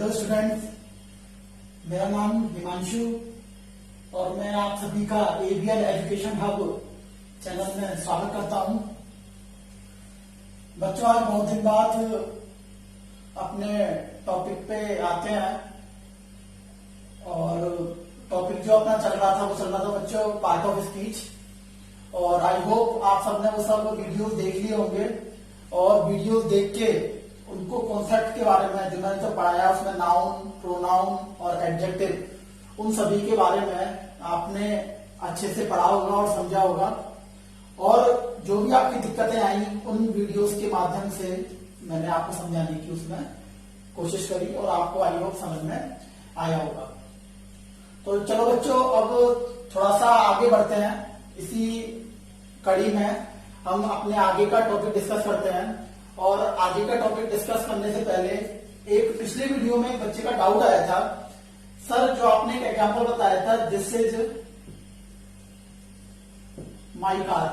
Hello student, मेरा नाम हिमांशु और मैं आप सभी का एबीएल एजुकेशन हब चैनल में स्वागत करता हूं। बच्चों, आज बहुत दिन बाद अपने टॉपिक पे आते हैं और टॉपिक जो अपना चल रहा था बच्चों पार्ट ऑफ स्पीच। और आई होप आप सबने वो सब वीडियोस देख लिए होंगे और वीडियोस देख के उनको कॉन्सेप्ट के बारे में जो मैंने तो पढ़ाया उसमें नाउन, प्रोनाउन और एडजेक्टिव उन सभी के बारे में आपने अच्छे से पढ़ा होगा और समझा होगा। और जो भी आपकी दिक्कतें आई उन वीडियोस के माध्यम से मैंने आपको समझाने की उसमें कोशिश करी और आपको आई होप समझ में आया होगा। तो चलो बच्चों, अब थोड़ा सा आगे बढ़ते हैं। इसी कड़ी में हम अपने आगे का टॉपिक डिस्कस करते हैं। और आगे का टॉपिक डिस्कस करने से पहले एक पिछले वीडियो में एक बच्चे का डाउट आया था, सर जो आपने एक एग्जांपल बताया था, दिस इज माई कार।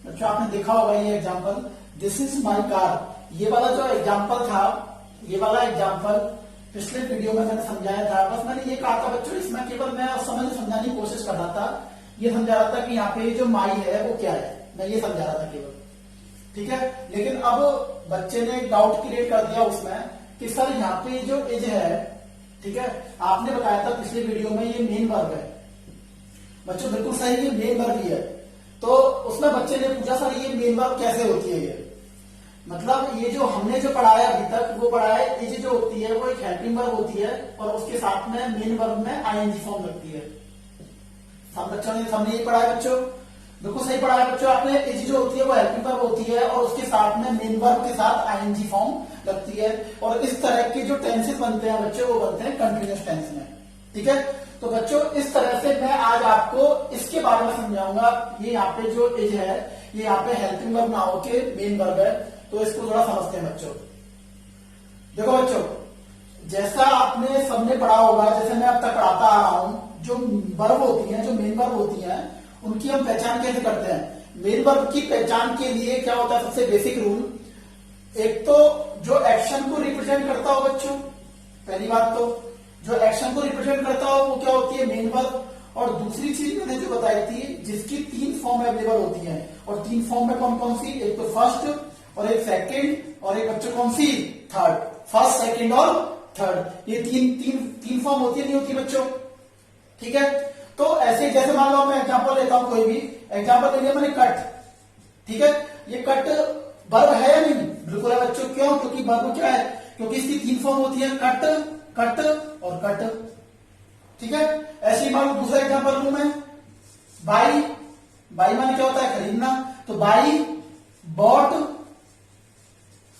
बच्चों आपने देखा होगा ये example, this is my car. ये वाला जो एग्जांपल था, ये वाला एग्जांपल पिछले वीडियो में मैंने समझाया था। बस मैंने ये कहा था बच्चों, इसमें केवल मैं समझाने की कोशिश कर रहा था, ये समझा रहा था कि यहाँ पे जो माई है वो क्या है, मैं ये समझा रहा था केवल, ठीक है। लेकिन अब बच्चे ने एक डाउट क्रिएट कर दिया उसमें कि सर यहाँ पे जो इज है, ठीक है, आपने बताया था पिछले वीडियो में ये मेन वर्ब है। बच्चों बिल्कुल सही, ये मेन वर्ब ही है। तो उसमें बच्चे ने पूछा सर ये मेन वर्ब कैसे होती है, ये मतलब ये जो हमने जो पढ़ाया अभी तक वो पढ़ा है, इज जो होती है वो एक हेल्पिंग वर्ब होती है और उसके साथ में मेन वर्ब में आईएनजी फॉर्म लगती है। सब बच्चों ने हमने ये पढ़ा है बच्चों, बिल्कुल सही पढ़ा है बच्चों आपने। इज जो होती है वो हेल्पिंग वर्ब होती है और उसके साथ में मेन वर्ब के साथ आईएनजी फॉर्म लगती है। और इस तरह के जो टेंसेस बनते हैं बच्चों वो बनते हैं कंटिन्यूअस टेंस में, ठीक है। तो बच्चों इस तरह से मैं आज आपको इसके बारे में समझाऊंगा। ये यहाँ पे जो इज है ये यहाँ पे हेल्पिंग वर्ब ना होके मेन वर्ब है, तो इसको थोड़ा समझते हैं बच्चों। देखो बच्चों, जैसा आपने सबने पढ़ा होगा, जैसे मैं अब तक पढ़ाता आ रहा हूं, जो वर्ब होती है, जो मेन वर्ब होती है, उनकी हम पहचान कैसे करते हैं। मेन वर्ब की पहचान के लिए क्या होता है, सबसे बेसिक रूल, एक तो जो एक्शन को रिप्रेजेंट करता हो बच्चों, पहली बात तो जो एक्शन को रिप्रेजेंट करता हो वो क्या होती है, मेन वर्ब। और दूसरी चीज मैंने जो बताई थी, जिसकी 3 फॉर्म अवेलेबल होती है, और 3 फॉर्म में कौन कौन सी, एक तो फर्स्ट और एक सेकंड और एक बच्चों कौन सी, थर्ड। फर्स्ट, सेकंड और थर्ड, ये तीन फॉर्म होती है, नहीं होती बच्चों, ठीक है। तो ऐसे जैसे मान लो मैं एग्जांपल लेता हूं, कोई भी एग्जांपल ले लिया मैंने, कट, ठीक है। ये कट वर्ब है या नहीं, बिल्कुल है बच्चों। क्यों? क्योंकि वर्ब क्या है, क्योंकि इसकी 3 फॉर्म होती है, कट, कट और कट, ठीक है। ऐसे ही मान लो दूसरा एग्जांपल लू मैं, बाई। बाई माने क्या होता है, खरीदना, तो बाई, बॉट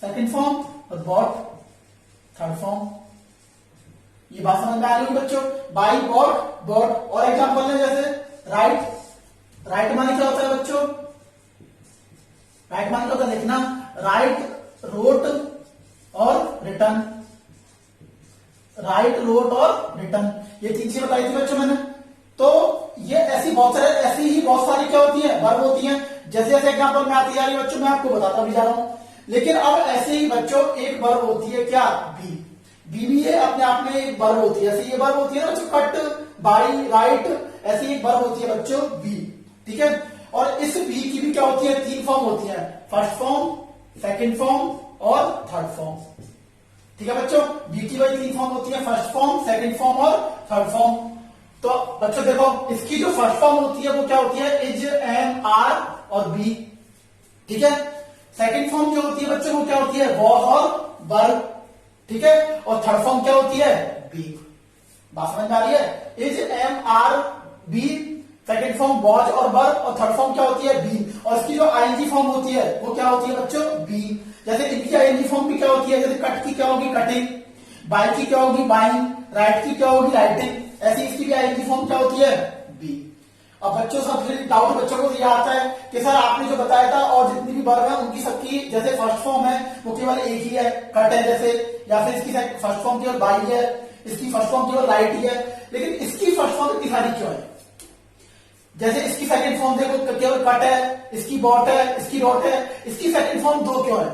सेकंड फॉर्म और बॉट थर्ड फॉर्म। ये बात समझ में आ रही है बच्चों, बाई, बॉट, बॉट। और एग्जांपल है जैसे राइट। राइट माने क्या होता है बच्चों, राइट माने क्या होता है, लिखना। राइट, रोट और रिटर्न। राइट, रोट और रिटर्न, ये 3 चीजें बताई थी बच्चों मैंने। तो ये ऐसी ही बहुत सारी क्या होती है, वर्ब होती है। जैसे जैसे एग्जांपल में आती जा रही है बच्चों, मैं आपको बताता भी जा रहा हूं। लेकिन अब ऐसे ही बच्चों एक वर्ब होती है, क्या, बी। बी भी ये अपने आप में एक वर्ब होती है। ऐसे ये वर्ब होती है ना बच्चों, कट, बाई, राइट, ऐसी एक वर्ब होती है बच्चों बी, ठीक है। और इस बी की भी क्या होती है, 3 फॉर्म होती है, फर्स्ट फॉर्म, सेकंड फॉर्म और थर्ड फॉर्म, ठीक है बच्चों। बी की वही 3 फॉर्म होती है, फर्स्ट फॉर्म, सेकंड फॉर्म और थर्ड फॉर्म। तो बच्चों देखो, इसकी जो फर्स्ट फॉर्म होती है वो क्या होती है, इज, एम, आर और बी, ठीक है। सेकंड फॉर्म जो होती है बच्चों वो क्या होती है, वॉज और वर, ठीक है। और थर्ड फॉर्म क्या होती है, बी। बात समझ में आ रही है, is, am, are, be, second form was और वर, और थर्ड फॉर्म क्या होती है, बी। और इसकी जो आईएनजी फॉर्म होती है वो क्या होती है बच्चों, बी। जैसे इनकी आईएनजी फॉर्म भी क्या होती है, जैसे कट की क्या होगी, कटिंग, बाई की क्या होगी, बाइंग, राइट की क्या होगी, राइटिंग, ऐसी इसकी भी आईएनजी फॉर्म क्या होती है, बी। अब बच्चों सबसे डाउट बच्चों को ये आता है कि सर आपने जो बताया था और जितनी भी वर्ब है उनकी सबकी जैसे फर्स्ट फॉर्म है वो केवल एक ही है, कट है जैसे, या फिर इसकी फर्स्ट फॉर्म केवल बाई है, इसकी फर्स्ट फॉर्म केवल राइट ही है, लेकिन इसकी फर्स्ट फॉर्म इतनी सारी क्यों है। जैसे इसकी सेकंड फॉर्म देखो केवल कट है, इसकी बॉट है, इसकी डॉट है, इसकी सेकंड फॉर्म 2 क्यों है।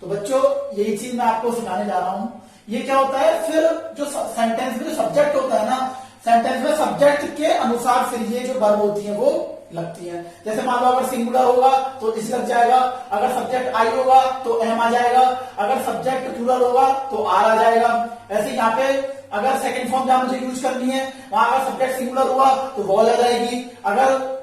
तो बच्चों यही चीज मैं आपको सिखाने जा रहा हूं। ये क्या होता है, फिर जो सेंटेंस में जो सब्जेक्ट होता है ना, सेंटेंस में सब्जेक्ट के अनुसार फिर ये जो वर्ब होती है वो लगती है। जैसे मान लो अगर सिंगुलर होगा तो इस लग जाएगा, अगर सब्जेक्ट आई होगा तो एम आ जाएगा, अगर सब्जेक्ट प्लूरल होगा तो आर आ जाएगा। ऐसे यहाँ पे अगर सेकंड फॉर्म जहां मुझे यूज करनी है वहां अगर सब्जेक्ट सिंगुलर हुआ तो वॉल आ जाएगी, अगर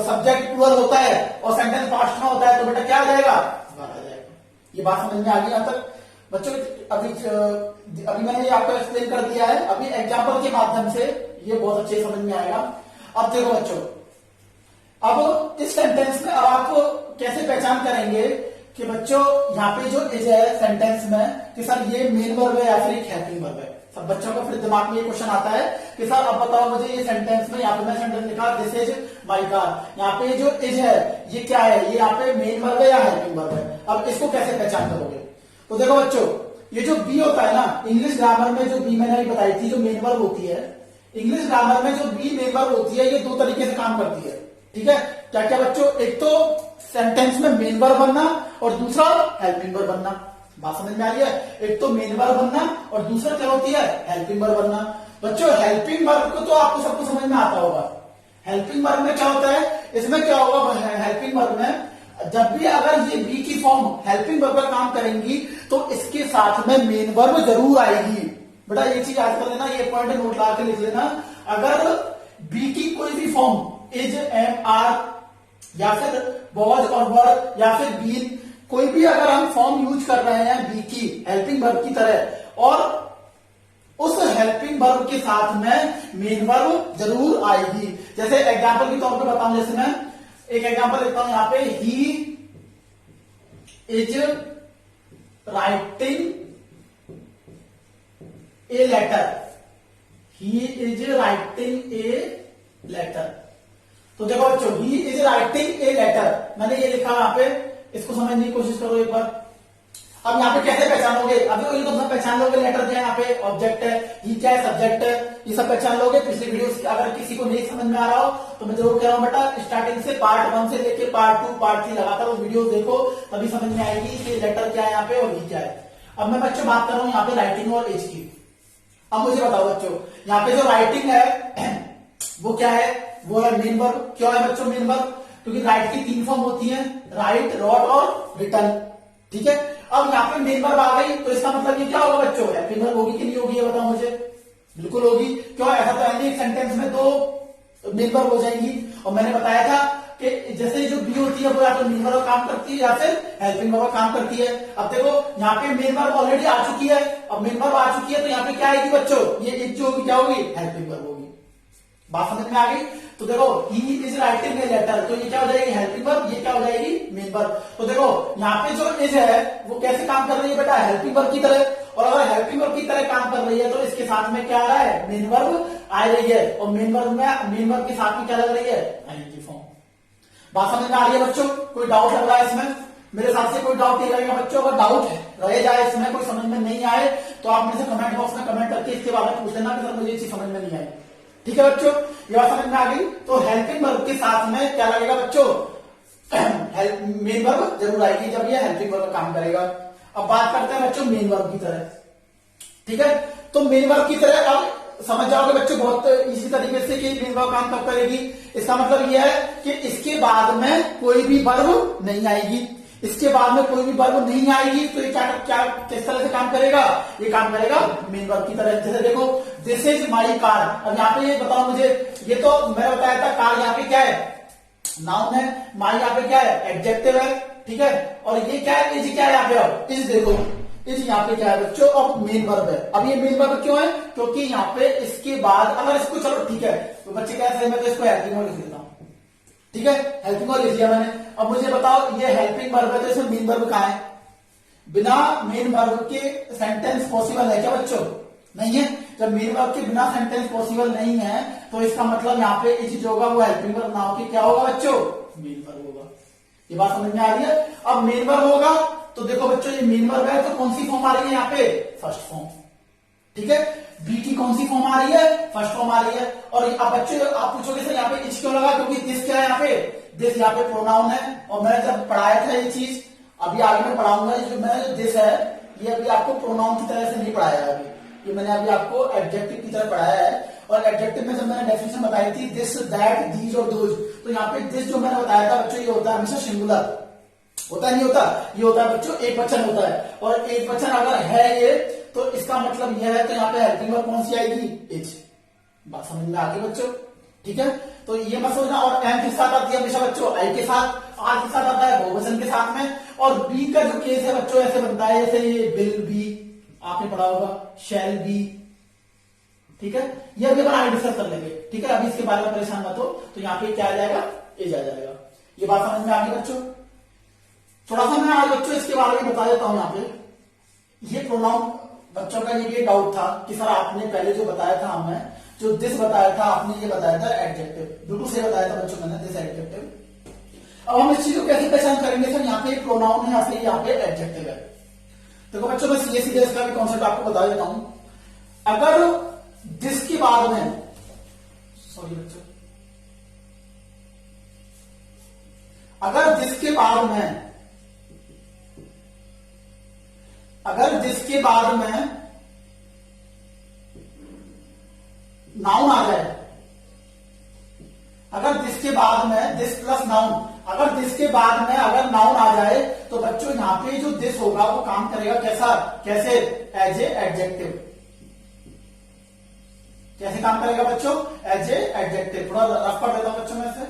सब्जेक्ट प्लूरल होता है और सेंटेंस पास्ट में होता है तो बेटा क्या आ जाएगा, वर आ जाएगा। ये बात समझ में आ गई यहाँ तक बच्चों? अभी मैंने ये आपको एक्सप्लेन कर दिया है, अभी एग्जाम्पल के माध्यम से ये बहुत अच्छे समझ में आएगा। अब देखो बच्चों, अब इस सेंटेंस में अब आप कैसे पहचान करेंगे कि बच्चों यहाँ पे जो इज है सेंटेंस में कि सर ये मेन वर्ब है या फिर एक हेल्पिंग वर्ब है। सब बच्चों का फिर दिमाग में ये क्वेश्चन आता है कि सर अब बताओ मुझे ये सेंटेंस में, यहाँ पे मैं सेंटेंस लिखा दिस इज माय कार, यहाँ पे जो इज है ये क्या है, ये यहाँ पे मेन वर्ब है या हेल्पिंग वर्ब है। अब इसको कैसे पहचान करोगे? तो देखो बच्चों, ये जो बी होता है ना, इंग्लिश ग्रामर में जो बी मैंने अभी बताई थी जो मेन वर्ब होती है, इंग्लिश ग्रामर में जो बी मेन वर्ब होती है ये दो तरीके से काम करती है। ठीक है, क्या क्या बच्चों? एक तो सेंटेंस में मेन वर्ब बनना और दूसरा हेल्पिंग वर्ब बनना। बात समझ में आ रही है? एक तो मेन वर्ब बनना और दूसरा क्या होती है, हेल्पिंग वर्ब बनना। बच्चों हेल्पिंग वर्ब को तो आपको सबको समझ में आता होगा। हेल्पिंग वर्ब में क्या होता है, इसमें क्या होगा, हेल्पिंग वर्ब में जब भी अगर ये बी की फॉर्म हेल्पिंग वर्ब का काम करेंगी तो इसके साथ में मेन वर्ब जरूर आएगी। बेटा ये चीज याद कर लेना, ये पॉइंट नोट ला के लिख लेना। अगर बी की कोई भी फॉर्म इज, एम, आर या फिर वॉज और वर या फिर बीन, कोई भी अगर हम फॉर्म यूज कर रहे हैं बी की हेल्पिंग वर्ब की तरह और उस हेल्पिंग वर्ब के साथ में मेन वर्ब जरूर आएगी। जैसे एग्जांपल के तौर पे बताऊं, जैसे मैं एक एग्जांपल देता हूं यहां पे, he is writing a letter, he is writing a letter. तो देखो बच्चों, he is writing a letter मैंने ये लिखा यहां पे, इसको समझने की कोशिश करो एक बार। अब यहाँ पे कैसे पहचानोगे? अभी ये तो सब पहचान लोगे, लेटर क्या है, यहाँ पे ऑब्जेक्ट है, ही क्या है, सब्जेक्ट है, ये सब पहचान लोगे। पिछली वीडियो अगर किसी को नहीं समझ में आ रहा हो तो मैं जरूर कह रहा हूँ बेटा, स्टार्टिंग से पार्ट 1 से लेके पार्ट 2 पार्ट 3 लगातार वो वीडियो देखो, तभी समझ में आएगी कि लेटर क्या है यहाँ पे और ही क्या है। अब मैं बच्चों बात कर रहा हूँ यहाँ पे राइटिंग और एज की। अब मुझे बताओ बच्चों, यहाँ पे जो राइटिंग है वो क्या है, वो है मेन वर्ब। क्यों है बच्चों मेन वर्ब? क्योंकि राइट की 3 फॉर्म होती है, राइट, रॉट और रिटर्न। ठीक है, अब यहाँ पे मेन वर्ब आ गई तो इसका मतलब ये क्या होगा बच्चों, हेल्पिंग वर्ब होगी कि नहीं होगी, ये बताओ मुझे। बिल्कुल होगी। क्यों? ऐसा तो है नहीं सेंटेंस में 2 मेन वर्ब हो जाएंगी। और मैंने बताया था कि जैसे जो बी होती है वो या तो मेन वर्ब काम करती है या फिर हेल्पिंग वर्ब काम करती है। अब देखो यहाँ पे मेन वर्ब ऑलरेडी आ चुकी है, अब मेन वर्ब आ चुकी है तो यहाँ पे क्या आएगी बच्चों, ये जो होगी क्या होगी, हेल्पिंग वर्ब होगी। बात समझ में आ गई? तो देखो he is writing a letter, तो ये क्या हो जाएगी, हेल्पिंग वर्ब, ये क्या हो जाएगी, मेन वर्ब। तो देखो यहाँ पे जो इज है वो कैसे काम कर रही है बेटा, हेल्पिंग वर्ब की तरह। और अगर हेल्पिंग वर्ब की तरह काम कर रही है तो इसके साथ में क्या आ रहा है, मेन वर्ब आ रही है। और मेन वर्ब के साथ में क्या लग रही है, आईएनजी फॉर्म। बात समझ में आ रही है बच्चों? कोई डाउट लग रहा है इसमें? मेरे हिसाब से कोई डाउट नहीं रहेगा बच्चों। अगर डाउट रह जाए इसमें, कोई समझ में नहीं आए तो आप मेरे से कमेंट बॉक्स में कमेंट करके इसके बारे में पूछ लेना कि सर मुझे ये चीज समझ में नहीं आई। ठीक है बच्चों, ये बात समझ में आ गई? तो हेल्पिंग वर्ब के साथ में क्या लगेगा बच्चों, मेन वर्ब जरूर आएगी जब ये हेल्पिंग वर्ब काम करेगा। अब बात करते हैं बच्चों मेन वर्ब की तरह। ठीक है, तो मेन वर्ब की तरह अब समझ जाओगे बच्चों बहुत इसी तरीके से कि मेन वर्ब काम कब करेगी। इसका मतलब यह है कि इसके बाद में कोई भी वर्ब नहीं आएगी, इसके बाद में कोई भी वर्ब नहीं आएगी तो ये क्या किस तरह से काम करेगा, ये काम करेगा मेन वर्ब की तरह। जैसे देखो दिस इज माई कार, अब यहाँ पे ये बताओ मुझे, ये तो मैंने बताया था कार यहाँ पे क्या है, नाउन है, माई यहाँ पे क्या है, एडजेक्टिव है। ठीक है, और ये क्या है, इज क्या है यहाँ पे, अब इज देखो, इज यहाँ पे क्या है बच्चों, अब मेन वर्ब है। अब ये मेन वर्ब क्यों है, क्योंकि यहाँ पे इसके बाद अगर इसको चलो ठीक है तो बच्चे क्या है, मैं तो इसको हेल्पिंग वर्ब लिख देता हूँ। ठीक है, हेल्पिंग वर्ब लिख दिया मैंने। अब मुझे बताओ ये हेल्पिंग वर्ब है तो इसमें मेन वर्ब कहाँ है, बिना मेन वर्ब के सेंटेंस पॉसिबल है क्या बच्चों, नहीं है। जब मेन वर्ब के बिना सेंटेंस पॉसिबल नहीं है तो इसका मतलब यहाँ पे इज जो होगा वो हेल्पिंग वर्ब ना होकर क्या होगा बच्चों, मेन वर्ब होगा। ये बात समझ में आ रही है? अब मेन वर्ब होगा तो देखो बच्चों ये मेन वर्ब है तो कौन सी फॉर्म आ रही है यहाँ पे, फर्स्ट फॉर्म। ठीक है, बी की कौन सी फॉर्म आ रही है, फर्स्ट फॉर्म आ रही है। और अब बच्चों आप पूछोगे सर यहाँ पे इज क्यों लगा, क्योंकि दिस क्या है यहाँ पे, दिस यहाँ पे प्रोनाउन है। और मैंने जब पढ़ाया था ये चीज अभी आगे मैं पढ़ाऊंगा, जो मैंने जो दिस है ये अभी आपको प्रोनाउन की तरह से नहीं पढ़ाया है, अभी ये मैंने अभी आपको एडजेक्टिव की तरह पढ़ाया है। और एडजेक्टिव में जब मैंने डेफिनेशन बताई थी दिस दैट दीज और दोज, तो यहाँ पे दिस जो मैंने बताया था बच्चों ये होता है हमेशा सिंगुलर, होता नहीं होता, ये होता है बच्चों एक वचन होता है। और एक वचन अगर है ये तो इसका मतलब यह है, तो यहाँ पे हेल्पिंग वर्ब कौन सी आएगी, इज। बात समझ में आ गई बच्चों, ठीक है। तो ये मत सोचना, और एम के साथ आती है हमेशा बच्चों आई के साथ, आर के साथ आता है बहुवचन के साथ में। और बी का जो केस है बच्चों ऐसे बनता है, जैसे ये विल बी आपने पढ़ा होगा, शैल बी, ठीक है। ये अभी अपन आगे डिस्कस कर लेंगे, ठीक है। अभी इसके बारे में परेशान मत हो। तो यहाँ पे क्या आ जाएगा, एज आ जाएगा। ये बात समझ में आ गई बच्चों। थोड़ा सा मैं आज बच्चों इसके बारे में बता देता हूं। यहाँ पे ये प्रोनाउन बच्चों का ये डाउट था कि सर आपने पहले जो बताया था, हमें जो दिस बताया था, आपने ये बताया था एडजेक्टिव, बिल्कुल सही बताया था बच्चों, मैंने दिस एडजेक्टिव। अब हम इस चीज को कैसे पहचान करेंगे सर, यहाँ पे प्रोनाउन है या फिर यहाँ पे एडजेक्टिव है। देखो बच्चों मैं सीधे सीधे इसका भी कॉन्सेप्ट आपको बता देता हूं। अगर दिस के बाद में, सॉरी बच्चों, अगर दिस के बाद में, अगर दिस के बाद में नाउन आ जाए, अगर दिस के बाद में दिस प्लस नाउन, अगर दिस के बाद में अगर नाउन आ जाए तो बच्चों यहां पे जो दिस होगा वो काम करेगा कैसा, कैसे, एज ए एडजेक्टिव। कैसे काम करेगा बच्चों, एज ए एडजेक्टिव। थोड़ा रफ पढ़ देता हूं बच्चों में से।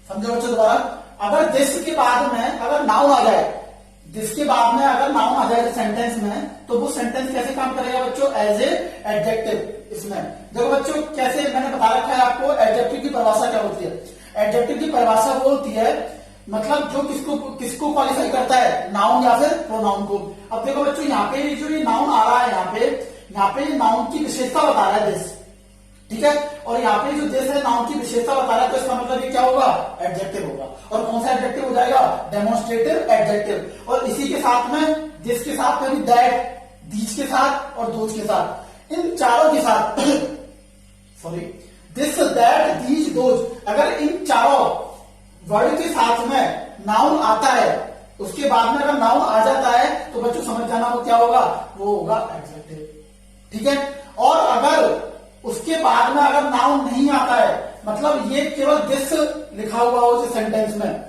समझो बच्चों दोबारा, अगर दिस के बाद में अगर नाउन आ जाए, दिस के बाद में अगर नाउन आ जाए सेंटेंस में, तो वो सेंटेंस कैसे काम करेगा बच्चों, एज ए एडजेक्टिव। इसमें देखो बच्चों कैसे मैंने बता रखा है आपको, एडजेक्टिव की परिभाषा क्या होती है। एडजेक्टिव की परिभाषा वो होती है मतलब जो किसको क्वालिफाई करता है, नाउन या फिर प्रोनाउन को। अब देखो बच्चों यहाँ पे जो ये नाउन आ रहा है, यहाँ पे नाउन की विशेषता बता रहा है दिस, ठीक है। और यहाँ पे जो दिस है नाउन की विशेषता बता रहा है, तो इसका मतलब ये क्या होगा, एडजेक्टिव होगा। और कौन सा एडजेक्टिव हो जाएगा, डेमोन्स्ट्रेटिव एडजेक्टिव। और इसी के साथ में दिस के साथ में भी दैट, दीज के साथ और दोज के साथ, इन चारों के साथ sorry, this that these those, अगर इन चारों वर्ड के साथ में नाउन आता है, उसके बाद में अगर नाउन आ जाता है तो बच्चों समझ जाना वो क्या होगा, वो होगा एडजेक्टिव, ठीक है। और अगर उसके बाद में अगर नाउन नहीं आता है, मतलब ये केवल दिस लिखा हुआ हो जिस सेंटेंस में,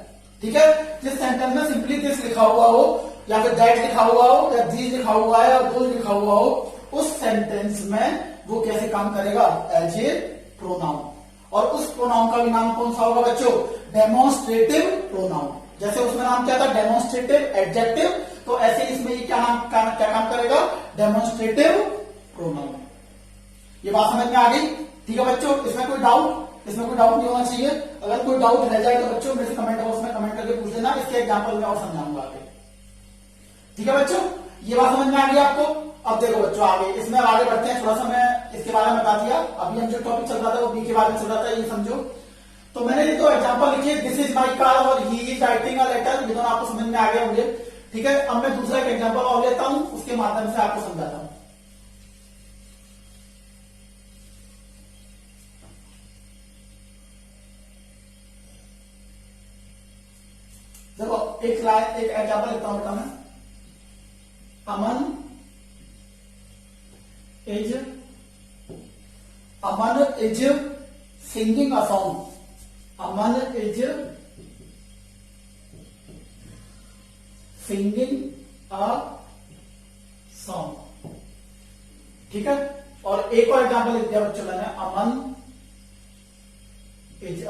ठीक है, जिस सेंटेंस में सिंपली दिस लिखा हुआ हो या फिर दैट लिखा हुआ हो या दीज लिखा हुआ है और दोज लिखा हुआ हो, उस सेंटेंस में वो कैसे काम करेगा, एज ए प्रोनाउन। और उस प्रोनाउन का भी नाम कौन सा होगा बच्चों, डेमोन्स्ट्रेटिव प्रोनाउन। जैसे उसमें नाम क्या था, डेमोन्स्ट्रेटिव एडजेक्टिव, तो ऐसे इसमें ये क्या काम करेगा, डेमोन्स्ट्रेटिव प्रोनाउन। ये बात समझ में आ गई, ठीक है बच्चों। इसमें कोई डाउट नहीं होना चाहिए। अगर कोई डाउट रह जाए तो बच्चों मेरे से कमेंट बॉक्स में कमेंट करके पूछ लेना, इसके एग्जांपल में और समझाऊंगा आगे, ठीक है बच्चों। ये बात समझ में आ गई आपको। अब देखो बच्चों आगे, इसमें आगे बढ़ते हैं। थोड़ा सा मैं इसके बारे में बता दिया। अभी हम जो टॉपिक चल रहा था वो बी के बारे में चल रहा था, ये समझो। तो मैंने ये तो एग्जांपल लिखे, दिस इज माई कार और he is writing a letter, ये दोनों आपको समझ में आ गया होंगे, ठीक है। अब मैं दूसरा एक एग्जांपल और लेता हूं, उसके माध्यम से आपको समझाता हूं। देखो एक एग्जांपल लेता हूं बेटा मैं, Aman is singing a song, Aman is singing a song, ठीक है। और एक और एग्जांपल लिख दिया बच्चों मैंने, Aman is a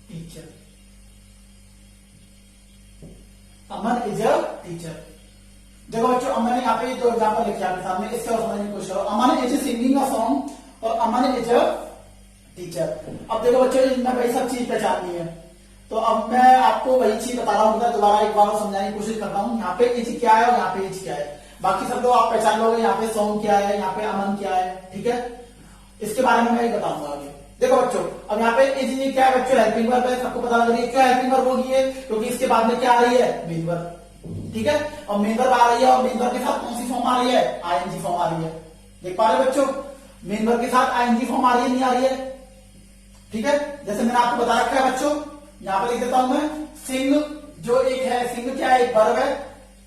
teacher, Aman is a teacher. देखो बच्चों मैंने यहाँ पे दो एग्जांपल लिखे आपके सामने, इससे और समझने की कोशिश करो। अमन इज सिंगिंग अ सॉन्ग और अमन इज अ टीचर। अब देखो बच्चों इनमें वही सब चीज पहचाननी है, तो अब मैं आपको वही चीज बता रहा हूँ, दोबारा एक बार समझाने की कोशिश करता हूँ। यहाँ पे इज क्या है और यहाँ पे इज क्या है, बाकी सब लोग आप पहचान लोगे। यहाँ पे सॉन्ग क्या है, यहाँ पे अमन क्या है, ठीक है। इसके बारे में मैं बताऊंगा आगे। देखो बच्चों अब यहाँ पे इज ये क्या है बच्चों, हेल्पिंग वर्ब है, सबको पता लग रही है क्या हेल्पिंग वर्ब होगी है, क्योंकि इसके बाद में क्या आ रही है, मेन वर्ब, ठीक है। और मेन वर्ब आ रही है और मेन वर्ब के साथ कौन सी फॉर्म आ रही है, आईएनजी फॉर्म आ रही है, देख पा रहे बच्चों। मेन वर्ब के साथ आईएनजी फॉर्म आ रही है, नहीं आ रही है? ठीक है, जैसे मैंने आपको बता रखा है बच्चों, यहां पर लिख देता हूं मैं, सिंग जो एक है, सिंग क्या है, एक वर्ब है,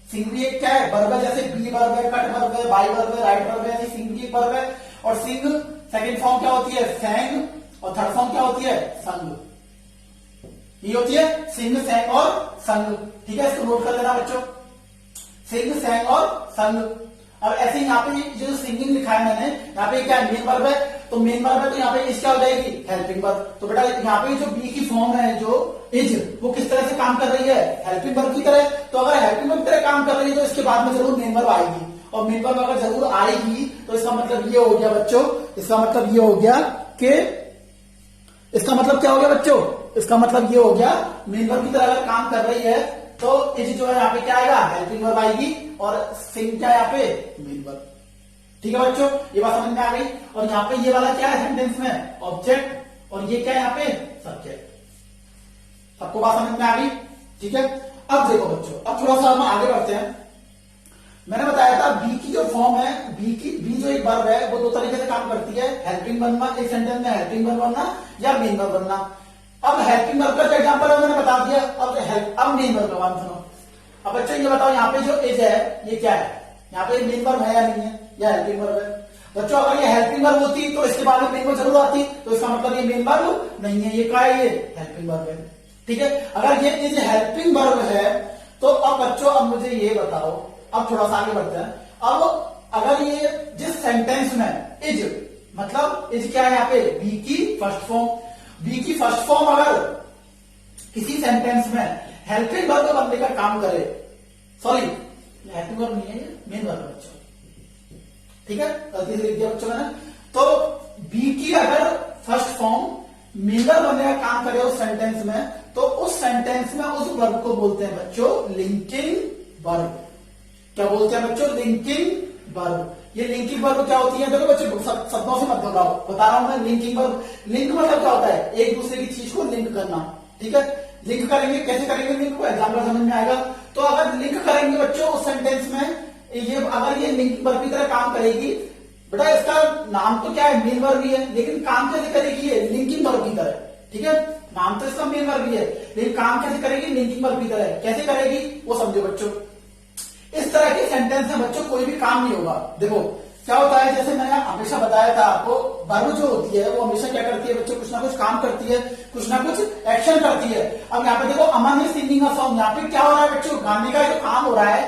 सिंग भी एक क्या है, वर्ब है, जैसे बी वर्ब है, कट वर्ब है, बाई वर्ब है, राइट वर्ब है, सिंग भी एक वर्ब है। और सिंग सेकंड फॉर्म क्या होती है, सैंग, और थर्ड फॉर्म क्या होती है, संग। ये होती है सिंग, सैंग और संग। ठीक है, इसको नोट कर लेना बच्चों, सिंग, सैंग और संग। अब ऐसे यहाँ पे जो सिंगिंग लिखा है मैंने, यहाँ पे क्या मेन वर्ब है, तो मेन वर्ब है तो यहाँ पे इस क्या हो जाएगी, हेल्पिंग वर्ब। तो बेटा यहाँ पे जो बी की फॉर्म है जो इज, वो किस तरह से काम कर रही है, हेल्पिंग वर्ब की तरह। तो अगर हेल्पिंग वर्ब की तरह काम कर रही है तो इसके बाद में जरूर मेन वर्ब आएगी, और मेन वर्ब अगर जरूर आएगी तो इसका मतलब ये हो गया बच्चों, इसका मतलब ये हो गया कि, इसका मतलब क्या हो गया बच्चों, इसका मतलब ये हो गया मेन वर्ब की तरह अगर काम कर रही है तो इज जो है यहाँ पे क्या आएगा, हेल्पिंग वर्ब आएगी, और सिंग क्या है यहाँ पे, मेन वर्ब। ठीक है बच्चों, ये बात समझ में आ गई। और यहाँ पे ये वाला क्या है सेंटेंस में, ऑब्जेक्ट, और ये क्या है यहाँ पे, सब्जेक्ट। सबको बात समझ में आ गई? ठीक है, अब देखो बच्चों, अब थोड़ा सा हम आगे बढ़ते हैं। मैंने बताया था बी की जो फॉर्म है, बी जो एक वर्ब है वो दो तरीके से काम करती है, हेल्पिंग बनना, एक सेंटेंस में हेल्पिंग वर्ब बनना या मेन वर्ब बनना। अब हेल्पिंग वर्ब का जो एग्जांपल है मैंने बता दिया, अब मेन वर्ब का बात सुनो। अब बच्चों ये बताओ, यहाँ पे जो इज है ये क्या है, यहाँ पे मेन वर्ब है या नहीं है, या हेल्पिंग वर्ब है? बच्चों अगर ये हेल्पिंग वर्ब होती तो इसके बाद में मेन वर्ब जरूर आती, तो इसका मतलब ये मेन वर्ब नहीं है, ये क्या है, ये हेल्पिंग वर्ब है। ठीक है, अगर ये इज हेल्पिंग वर्ब है तो अब बच्चों अब मुझे ये बताओ, अब थोड़ा सा आगे बढ़ते हैं। अब अगर ये जिस सेंटेंस में इज, मतलब इज क्या है यहाँ पे, बी की फर्स्ट फॉर्म, बी की फर्स्ट फॉर्म अगर किसी सेंटेंस में हेल्पिंग वर्ब बनने का काम करे, सॉरी हेल्पिंग वर्ब नहीं है, मेन वर्ब बच्चों, ठीक है, गलती से लिख दिया बच्चों मैंने। तो बी की अगर फर्स्ट फॉर्म मेन वर्ब बनने का काम करे उस सेंटेंस में, तो उस सेंटेंस में उस वर्ब को बोलते हैं बच्चों लिंकिंग वर्ब। क्या बोलते हैं बच्चों, लिंकिंग वर्ब। ये लिंकिंग वर्ब क्या होती है, देखो बच्चों शब्दों से मत घबराओ, बता रहा हूं मैं। लिंकिंग वर्ब, लिंक मतलब क्या होता है, एक दूसरे की चीज को लिंक करना। ठीक है, लिंक करेंगे, कैसे करेंगे लिंक को, एग्जाम्पल समझ में आएगा। तो अगर लिंक करेंगे बच्चों उस सेंटेंस में, ये अगर ये लिंकिंग वर्ब की तरह काम करेगी, बेटा इसका नाम तो क्या है, मेन वर्ब ही है, लेकिन काम कैसे करेगी ये, लिंकिंग वर्ब की तरह। ठीक है, नाम तो इसका मेन वर्ब ही है, लेकिन काम कैसे करेगी, लिंकिंग वर्ब की तरह। कैसे करेगी वो समझो बच्चों। इस तरह के सेंटेंस में बच्चों कोई भी काम नहीं होगा। देखो क्या होता है, जैसे मैंने हमेशा बताया था आपको, वर्ब जो होती है वो हमेशा क्या करती है बच्चों, कुछ ना कुछ काम करती है, कुछ ना कुछ एक्शन करती है। अब यहाँ पे देखो, अमन इज सिंगिंग अ सॉन्ग, यहाँ पे क्या हो रहा है बच्चों, गाने का जो काम हो रहा है,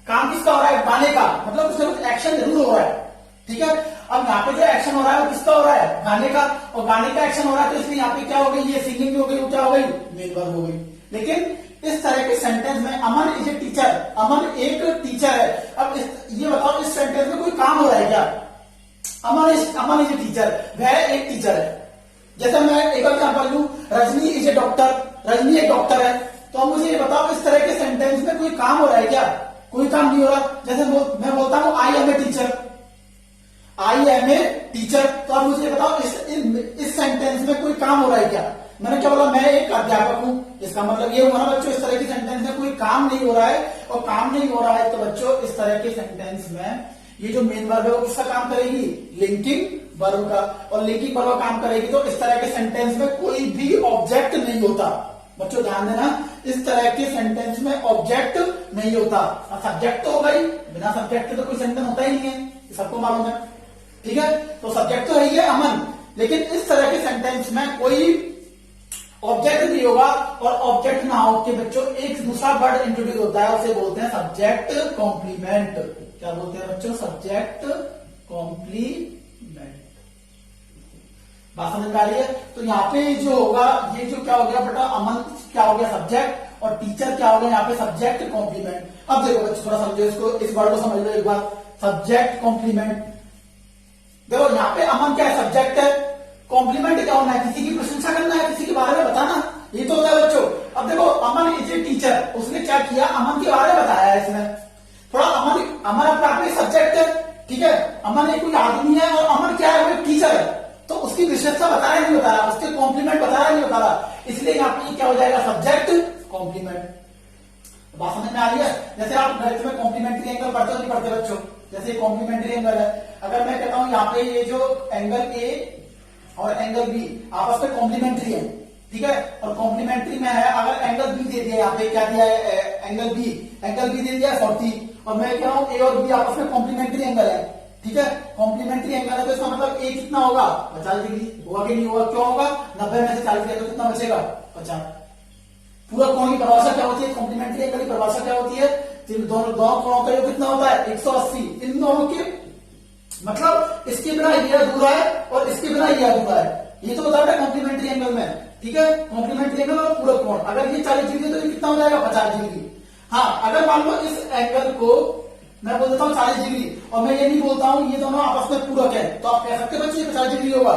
काम किसका हो रहा है, गाने का, मतलब कुछ ना कुछ एक्शन जरूर हो रहा है। ठीक है, अब यहाँ पे जो एक्शन हो रहा है वो किसका हो रहा है, गाने का, और गाने का एक्शन हो रहा है, तो इसलिए यहाँ पे क्या हो गई, ये सिंगिंग हो गई, वो क्या हो गई, मेन वर्ब हो गई। लेकिन इस तरह के सेंटेंस में अमन इज ए टीचर, अमन एक टीचर है। अब ये बताओ इस सेंटेंस में कोई काम हो रहा है क्या, अमन इज ए टीचर, वह एक टीचर है। जैसे मैं एक बार एग्जांपल लूं, Rajni is a doctor, Rajni एक डॉक्टर है। तो अब मुझे ये बताओ इस तरह के सेंटेंस में कोई काम हो रहा है क्या, कोई काम नहीं हो रहा। जैसे मैं बोलता हूं I am a teacher, I am a teacher, तो अब मुझे बताओ इस सेंटेंस में कोई काम हो रहा है क्या। मैंने क्या बोला, मैं एक अध्यापक हूं, इसका मतलब ये हुआ ना बच्चों, इस तरह के सेंटेंस में कोई काम नहीं हो रहा है, और काम नहीं हो रहा है तो बच्चों इस तरह के सेंटेंस में ये जो मेन वर्ब है वो किसका काम करेगी, लिंकिंग वर्ब का। और लिंकिंग वर्ब काम करेगी तो इस तरह के सेंटेंस में कोई भी ऑब्जेक्ट नहीं होता। बच्चों ध्यान देना, इस तरह के सेंटेंस में ऑब्जेक्ट नहीं होता। सब्जेक्ट तो होगा ही, बिना सब्जेक्ट के तो कोई सेंटेंस होता ही नहीं है, सबको मालूम है। ठीक है, तो सब्जेक्ट तो है ही है अमन, लेकिन इस तरह के सेंटेंस में कोई ऑब्जेक्ट नहीं होगा। और ऑब्जेक्ट ना हो के बच्चों एक दूसरा वर्ड इंट्रोड्यूस होता है, उसे बोलते हैं सब्जेक्ट कॉम्प्लीमेंट। क्या बोलते हैं बच्चों, सब्जेक्ट कॉम्प्लीमेंट। बात समझ में आ रही है। तो यहाँ पे जो होगा, ये जो क्या हो गया बेटा, अमन क्या हो गया सब्जेक्ट, और टीचर क्या हो गया यहाँ पे सब्जेक्ट कॉम्प्लीमेंट। अब देखो बच्चों थोड़ा समझो इसको, इस वर्ड को समझ लो एक बार, सब्जेक्ट कॉम्प्लीमेंट। देखो यहाँ पे अमन क्या है, सब्जेक्ट है, कॉम्प्लीमेंट क्या होना है, किसी की प्रशंसा करना है, किसी के बारे में बताना, ये तो होता है बच्चों। अब देखो अमन इज ए टीचर, उसने क्या किया, अमन के बारे में बताया है इसमें थोड़ा। अमन अपने आप में सब्जेक्ट है, ठीक है, अमन एक कोई आदमी है, और अमन क्या है, वो टीचर है, तो उसकी विशेषता बता रहा है नहीं बता रहा, उसके कॉम्प्लीमेंट बता रहा है नहीं बता रहा, इसलिए यहाँ पे क्या हो जाएगा, सब्जेक्ट कॉम्प्लीमेंट। बात समझ में आ रही है। जैसे आप गणित में कॉम्प्लीमेंट्री एंगल पढ़ते हो नहीं पढ़ते बच्चों, जैसे कॉम्प्लीमेंट्री एंगल है, अगर मैं कहता हूं यहाँ पे ये जो एंगल ए और एंगल बी आपस में कॉम्प्लीमेंट्री है, ठीक है, और कॉम्प्लीमेंट्री में है, अगर एंगल बी दे दिया, यहाँ पे क्या दिया है, एंगल बी दे दिया 40, और मैं कह रहा हूँ ए और बी आपस में कॉम्प्लीमेंट्री एंगल है, ठीक है, कॉम्प्लीमेंट्री एंगल है, तो इसका मतलब ए कितना होगा, 50 डिग्री होगा कि नहीं होगा, क्यों होगा, 90 में से 40 गया तो कितना बचेगा, 50। पूरा कोण की परिभाषा क्या होती है, कॉम्प्लीमेंट्री एंगल की परिभाषा क्या होती है, दोनों कोणों का योग कितना होता है, 180, इन दोनों के मतलब इसके बिना ये अधूरा है और इसके बिना ये अधूरा है, ये तो बता रहा है कॉम्प्लीमेंट्री एंगल में, ठीक है, कॉम्प्लीमेंट्री एंगल और पूरक कोण, अगर ये 40 डिग्री तो ये कितना हो जाएगा, 50 डिग्री। हाँ, अगर मान लो इस एंगल को मैं बोल देता हूँ 40 डिग्री और मैं ये नहीं बोलता हूँ ये दोनों आपस में पूरक है, तो आप कह सकते बच्चे ये 50 डिग्री होगा,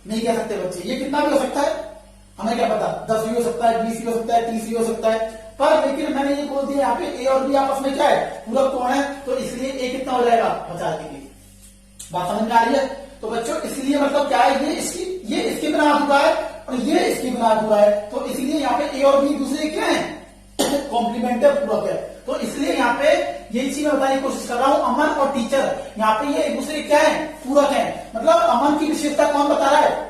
नहीं कह सकते बच्चे, ये कितना भी हो सकता है, हमें क्या पता, 10 भी हो सकता है, 20 भी हो सकता है, 30 भी हो सकता है, पर लेकिन मैंने ये बोल दिया यहाँ पे ए और बी आपस में क्या है, पूरक कोण है, तो इसलिए ए कितना हो जाएगा, 50 डिग्री। बात समझ में आ रही है? तो बच्चों इसलिए मतलब क्या है, ये इसके बिना अधूरा है और ये इसके बिना अधूरा है, तो इसलिए यहाँ पे ए और बी दूसरे क्या है, कॉम्प्लीमेंट्री पूरक है, तो इसलिए यहाँ पे यही चीज मैं बताने की कोशिश कर रहा हूं, अमन और टीचर यहाँ पे ये एक दूसरे क्या है, पूरक है, मतलब अमन की विशेषता कौन बता रहा है,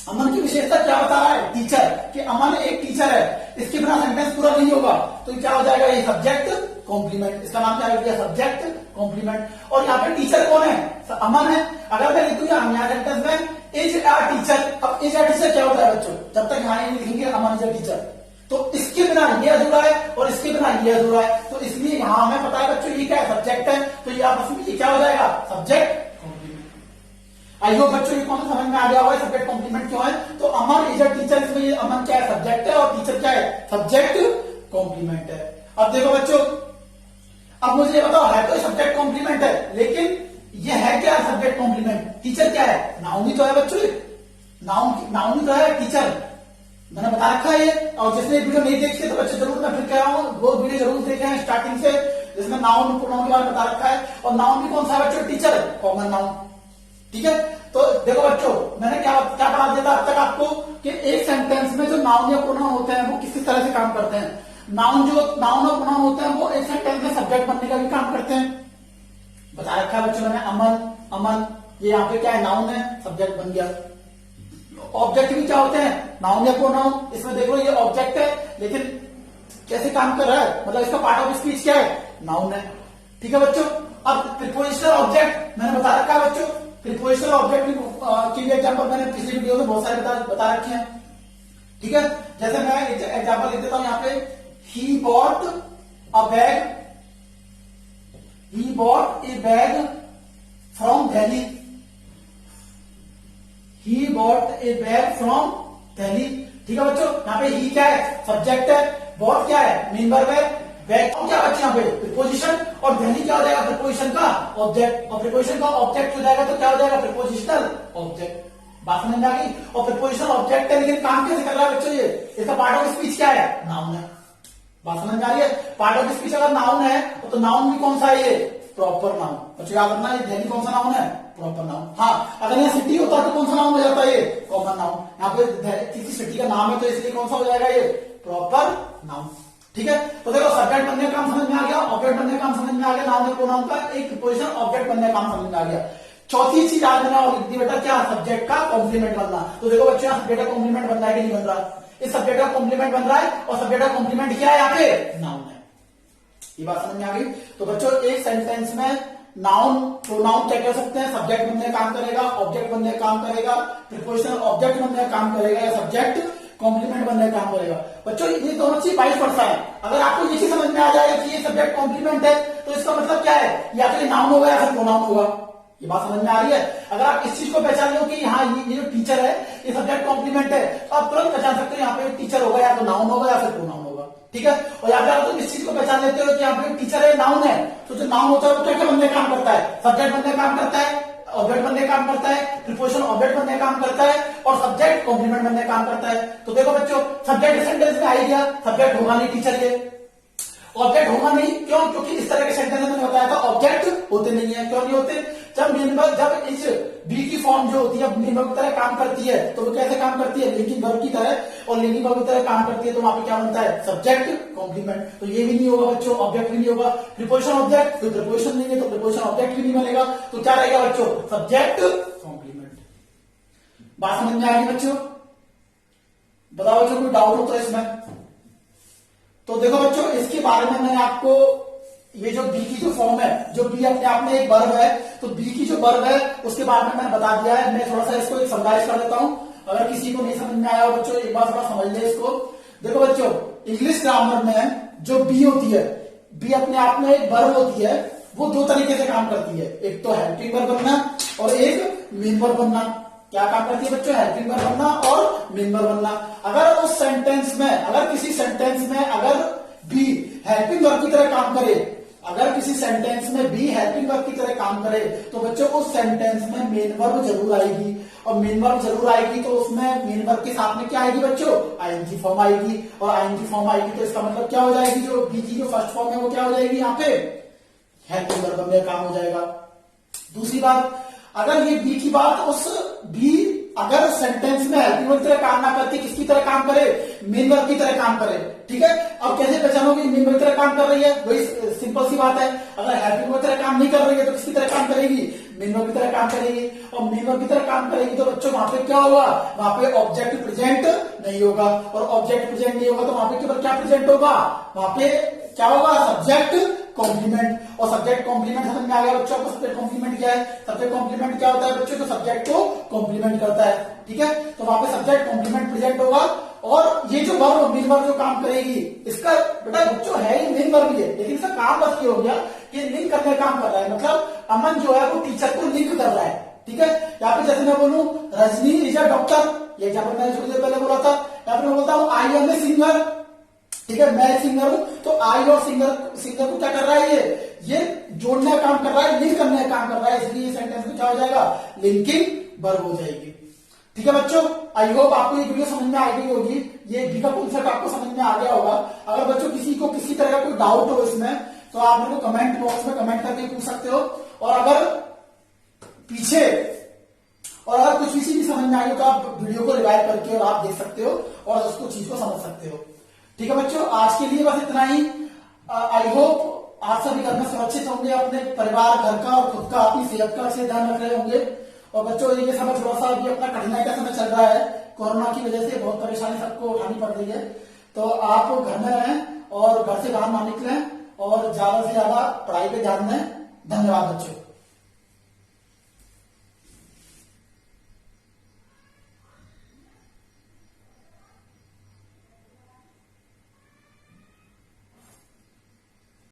अमन की विशेषता क्या बता रहा है, टीचर, कि अमन एक टीचर है, इसके बिना सेंटेंस पूरा नहीं होगा, तो क्या हो जाएगा, ये सब्जेक्ट कॉम्प्लीमेंट, इसका नाम क्या है, सब्जेक्ट कॉम्प्लीमेंट, और यहाँ पे टीचर कौन है, अमन है। अगर मैं लिख दूं यहाँ सेंटेंस में इज अ टीचर, अब इज अ टीचर क्या होता है बच्चों, जब तक यहाँ नहीं लिखेंगे अमन इज अ टीचर, तो इसके बिना ये अधूरा है और इसके बिना ये अधूरा है, तो इसलिए यहां हमें पता है बच्चों ये क्या है, सब्जेक्ट है, तो ये आपस में ये क्या हो जाएगा, सब्जेक्ट कॉम्प्लीमेंट। आई होप बच्चों ये कौन सा समझ में आ गया होगा, सब्जेक्ट कॉम्प्लीमेंट क्यों है, तो अमन इज अ टीचर, इसमें ये अमन क्या है, सब्जेक्ट है, और टीचर क्या है, सब्जेक्ट कॉम्प्लीमेंट है। अब देखो बच्चों, अब मुझे ये बताओ, है तो सब्जेक्ट कॉम्प्लीमेंट है, लेकिन ये है क्या, सब्जेक्ट कॉम्प्लीमेंट, टीचर क्या है, नाउन ही तो है बच्चों, नाउन ही तो है टीचर, मैंने बता रखा है ये, और जिसने वीडियो नहीं देखी तो बच्चे जरूर, मैं फिर कह रहा हूँ वो वीडियो जरूर देखें स्टार्टिंग से, जिसमें नाउन प्रोनाउन के बारे में बता रखा है, और नाउन भी कौन सा है बच्चों, टीचर, कॉमन नाउन, ठीक है। तो देखो बच्चों, मैंने क्या पढ़ा दिया था अब तक आपको, कि एक सेंटेंस में जो नाउन या प्रोनाउन होते हैं वो किस तरह से काम करते हैं, नाउन और प्रोनाउन होते हैं वो एक सेंटेंस में सब्जेक्ट बनने का भी काम करते हैं, बता रखा है बच्चों मैंने, अमन ये यहाँ पे क्या है, नाउन है, सब्जेक्ट बन गया। ऑब्जेक्ट भी क्या होते हैं, नाउन या प्रोनाउन, इसमें देखो ये ऑब्जेक्ट है, लेकिन कैसे काम कर रहा है, मतलब इसका पार्ट ऑफ स्पीच क्या है, नाउन है, ठीक है बच्चों। अब प्रीपोजिशनल ऑब्जेक्ट मैंने बता रखा है बच्चों, प्रीपोजिशनल ऑब्जेक्ट की भी एग्जांपल मैंने पिछली वीडियो में बहुत सारे बता रखे हैं, ठीक है। जैसे मैं एग्जांपल लिख देता हूं यहाँ पे, he bought A bag from Delhi, he bought A bag from Delhi, ठीक है बच्चों। यहाँ पे ही क्या है, सब्जेक्ट है, बॉट क्या है, मेन वर्ब है, बैग क्या बच्चे यहाँ पे प्रीपोजिशन, और दिल्ली क्या हो जाएगा, प्रीपोजिशन का ऑब्जेक्ट, और प्रीपोजिशन का ऑब्जेक्ट हो जाएगा तो क्या हो जाएगा, प्रीपोजिशनल ऑब्जेक्ट। बात समझ में आ गई। और प्रीपोजिशनल ऑब्जेक्ट है, लेकिन काम कैसे कर रहा है बच्चों, ये इसका पार्ट ऑफ स्पीच क्या है, नाउन है। बात समझ में आ रही है, पार्ट ऑफ स्पीच अगर नाउन है तो नाउन भी कौन सा है, ये प्रॉपर नाउन, बच्चों याद रखना, ये दिल्ली कौन सा नाउन है, प्रॉपर नाउन। हाँ, अगर यहाँ सिटी होता तो कौन सा नाउन हो जाता है, ये कॉमन नाउन। यहाँ पे किसी सिटी का नाम है तो इसलिए कौन सा हो जाएगा, ये प्रॉपर नाउन, ठीक है। तो देखो सब्जेक्ट बनने का काम समझ में आ गया, ऑब्जेक्ट बनने का काम समझ में आ गया, नाउन या प्रोनाउन का एक प्रीपोजिशन ऑब्जेक्ट बनने का काम समझ में आ गया। चौथी चीज आज मैंने और लिख दी बेटा, क्या, सब्जेक्ट का कॉम्प्लीमेंट बनना। तो देखो बच्चों, सब्जेक्ट का कॉम्प्लीमेंट बन रहा है कि नहीं बन रहा, इस सब्जेक्ट का कॉम्प्लीमेंट बन रहा है, और सब्जेक्ट का कॉम्प्लीमेंट क्या है, यहाँ पे नाउन है। ये बात समझ में आ गई। तो बच्चों एक सेंटेंस में नाउन प्रोनाउन क्या कर सकते हैं, सब्जेक्ट बनने का काम करेगा, ऑब्जेक्ट बनने का काम करेगा, प्रीपोजिशनल ऑब्जेक्ट बनने का काम करेगा, या सब्जेक्ट कॉम्प्लीमेंट बनने का काम करेगा। बच्चों ये दोनों चीज वाइस वर्सा है। अगर आपको ये चीज समझ में आ जाएगा कि ये सब्जेक्ट कॉम्प्लीमेंट है, तो इसका मतलब क्या है, या फिर नाउन होगा या फिर प्रोनाउन होगा। ये बात समझ में आ रही है। अगर आप इस चीज को पहचान लो कि हाँ ये जो टीचर है ये सब्जेक्ट कॉम्प्लीमेंट है, तो आप तुरंत पहचान सकते हो यहाँ पे टीचर होगा, या तो नाउन होगा या फिर प्रोनाउन होगा, ठीक है। और या फिर तुम इस चीज को पहचान लेते हो कि यहाँ पे टीचर है, नाउन है, तो जो नाउन होता है वो क्या बनने का काम करता है, सब्जेक्ट बनने का काम करता है, ऑब्जेक्ट बनने का काम करता है, प्रीपोजिशन ऑब्जेक्ट बनने का काम करता है, और सब्जेक्ट कॉम्प्लीमेंट बनने का काम करता है। तो देखो बच्चों, सब्जेक्ट सेंटेंस में आ ही गया, सब्जेक्ट होगा नहीं टीचर, ये ऑब्जेक्ट होगा नहीं, क्यों, क्योंकि इस तरह के सेंटेंस में मैंने बताया था ऑब्जेक्ट होते नहीं है। क्यों नहीं होते, जब इस बी की फॉर्म जो होती है मेन वर्ब की तरह काम करती है, तो वो कैसे काम करती है, लिंकिंग वर्ब की तरह, और लिंकिंग वर्ब की तरह काम करती है, तो वहां पे क्या बनता है, सब्जेक्ट कॉम्प्लीमेंट। तो ये भी नहीं होगा बच्चों, ऑब्जेक्ट भी नहीं होगा, प्रीपोजिशन ऑब्जेक्ट, फिर प्रीपोजिशन नहीं है तो प्रीपोजिशन ऑब्जेक्ट भी नहीं बनेगा, तो क्या रहेगा बच्चों, सब्जेक्ट कॉम्प्लीमेंट। बात समझ में आ गई बच्चों? बताओ बच्चों कोई डाउट हो तो इसमें। तो देखो बच्चों, इसके बारे में मैंने आपको ये जो बी की जो फॉर्म है, जो बी अपने आप में एक वर्ब है, तो बी की जो वर्ब है उसके बारे में मैंने बता दिया है। मैं थोड़ा सा इसको एक समराइज कर देता हूं, अगर किसी को नहीं समझ में आया हो बच्चों, एक बार थोड़ा समझ ले इसको। देखो बच्चों, इंग्लिश ग्रामर में जो बी होती है, बी अपने आप में एक वर्ब होती है, वो दो तरीके से काम करती है, एक तो हेल्पिंग वर्ब बनना और एक मेन वर्ब बनना। क्या काम करती है बच्चों, हेल्पिंग वर्ब बनना और मेन वर्ब बनना। अगर उस सेंटेंस में, अगर किसी सेंटेंस में अगर बी हेल्पिंग वर्ब की तरह काम करे, अगर किसी सेंटेंस में बी हेल्पिंग वर्ब की तरह काम करे, तो बच्चों उस सेंटेंस में मेन वर्ब जरूर आएगी, और मेन वर्ब जरूर आएगी तो उसमें मेन वर्ब के साथ में क्या आएगी बच्चों, आईएनजी फॉर्म आएगी, और आईएनजी फॉर्म आएगी तो इसका मतलब क्या हो जाएगी, जो बी की जो फर्स्ट फॉर्म है वो क्या हो जाएगी, यहाँ पे हेल्पिंग वर्ब में काम हो जाएगा। दूसरी बात, अगर ये बी की बात उस बी अगर सेंटेंस में हेल्पिंग वर्ब की तरह काम ना करके किसकी तरह काम करे, मेन वर्ब की तरह काम करे, ठीक है। अब कैसे पहचानोगे मेन वर्ब की तरह काम कर रही है, वही सिंपल सी बात है, अगर हेल्पिंग वर्ब की तरह काम नहीं कर रही है तो किसकी तरह काम करेगी, मेन वर्ब की तरह काम करेगी, और मेन वर्ब की तरह काम करेगी तो बच्चों वहां पे क्या होगा, वहां पे ऑब्जेक्ट प्रेजेंट नहीं होगा, और ऑब्जेक्ट प्रेजेंट नहीं होगा तो वहां पे केवल क्या प्रेजेंट होगा, वहां पे क्या होगा, सब्जेक्ट कॉम्प्लीमेंट। और सब्जेक्ट कॉम्प्लीमेंट समझ में आ गया बच्चों को, सब्जेक्ट कॉम्प्लीमेंट क्या है, सब्जेक्ट कॉम्प्लीमेंट क्या होता है बच्चों, जो सब्जेक्ट को कॉम्प्लीमेंट करता है, ठीक है। तो वहां पे सब्जेक्ट कॉम्प्लीमेंट प्रेजेंट होगा, और ये जो वर्ब मेन वर्ब जो काम करेगी, इसका बेटा बच्चों है ही मेन वर्ब ही है, लेकिन इसका काम बस ये हो गया कि लिंक करने का काम कर रहा है, मतलब अमन जो है वो टीचर को लिंक कर रहा है, ठीक है। यहाँ पे जैसे मैं बोलूं रजनी इज अ डॉक्टर, ये एग्जाम्पल मैंने थोड़ी देर पहले बोला था, यहाँ पे मैं बोलता हूँ आई एम ए सिंगर, ठीक है, मैं सिंगर हूं, तो आई और सिंगर को क्या कर रहा है, ये जोड़ने का काम कर रहा है, लिंक करने का काम कर रहा है, इसलिए ये सेंटेंस में क्या हो जाएगा, लिंकिंग वर्ब हो जाएगी, ठीक है बच्चों। आई होप आपको ये वीडियो समझ में आ गई होगी, ये बी का कॉन्सेप्ट आपको समझ में आ गया होगा। अगर बच्चों किसी को किसी तरह का कोई डाउट हो इसमें, तो आप मेरे को कमेंट बॉक्स में कमेंट करके पूछ सकते हो, और अगर पीछे और अगर कुछ किसी भी समझ में आई तो आप वीडियो को रिवाइव करके और आप देख सकते हो और उसको चीज को समझ सकते हो, ठीक है बच्चों। आज के लिए बस इतना ही। आई होप आप सभी घर में सुरक्षित होंगे, अपने परिवार, घर का और खुद का, अपनी सेहत का अच्छे ध्यान रख रहे होंगे। और बच्चों ये समय थोड़ा सा अभी अपना कठिनाई का समय चल रहा है, कोरोना की वजह से बहुत परेशानी सबको उठानी पड़ रही है, तो आप घर में रहें और घर से बाहर ना निकलें, और ज्यादा से ज्यादा पढ़ाई पे ध्यान दें। धन्यवाद बच्चों।